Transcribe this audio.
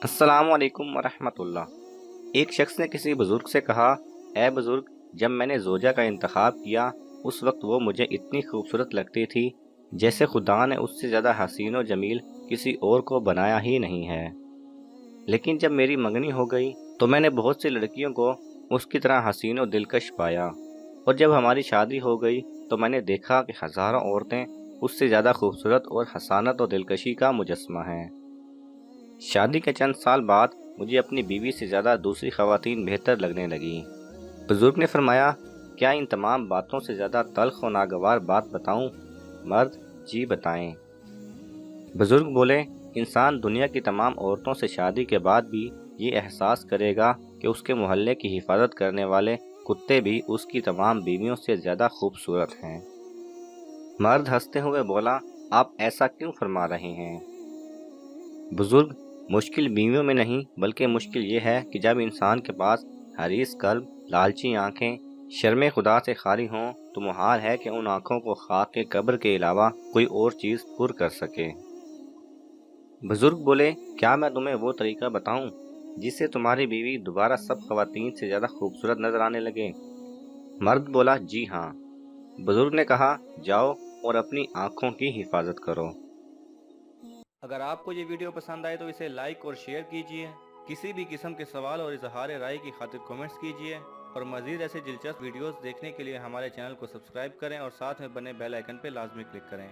السلام علیکم ورحمۃ اللہ۔ ایک شخص نے کسی بزرگ سے کہا، اے بزرگ، جب میں نے زوجہ کا انتخاب کیا اس وقت وہ مجھے اتنی خوبصورت لگتی تھی جیسے خدا نے اس سے زیادہ حسین و جمیل کسی اور کو بنایا ہی نہیں ہے۔ لیکن جب میری منگنی ہو گئی تو میں نے بہت سی لڑکیوں کو اس کی طرح حسین و دلکش پایا، اور جب ہماری شادی ہو گئی تو میں نے دیکھا کہ ہزاروں عورتیں اس سے زیادہ خوبصورت اور حسانت و دلکشی کا مجسمہ ہیں۔ شادی کے چند سال بعد مجھے اپنی بیوی سے زیادہ دوسری خواتین بہتر لگنے لگیں۔ بزرگ نے فرمایا، کیا ان تمام باتوں سے زیادہ تلخ و ناگوار بات بتاؤں؟ مرد: جی بتائیں۔ بزرگ بولے، انسان دنیا کی تمام عورتوں سے شادی کے بعد بھی یہ احساس کرے گا کہ اس کے محلے کی حفاظت کرنے والے کتے بھی اس کی تمام بیویوں سے زیادہ خوبصورت ہیں۔ مرد ہنستے ہوئے بولا، آپ ایسا کیوں فرما رہے ہیں؟ بزرگ: مشکل بیویوں میں نہیں بلکہ مشکل یہ ہے کہ جب انسان کے پاس حریص قلب، لالچی آنکھیں، شرم خدا سے خالی ہوں تو محال ہے کہ ان آنکھوں کو خاک قبر کے علاوہ کوئی اور چیز پر کر سکے۔ بزرگ بولے، کیا میں تمہیں وہ طریقہ بتاؤں جس سے تمہاری بیوی دوبارہ سب خواتین سے زیادہ خوبصورت نظر آنے لگے؟ مرد بولا، جی ہاں۔ بزرگ نے کہا، جاؤ اور اپنی آنکھوں کی حفاظت کرو۔ اگر آپ کو یہ ویڈیو پسند آئے تو اسے لائک اور شیئر کیجئے۔ کسی بھی قسم کے سوال اور اظہار رائے کی خاطر کمنٹس کیجئے، اور مزید ایسے دلچسپ ویڈیوز دیکھنے کے لیے ہمارے چینل کو سبسکرائب کریں اور ساتھ میں بنے بیل آئیکن پہ لازمی کلک کریں۔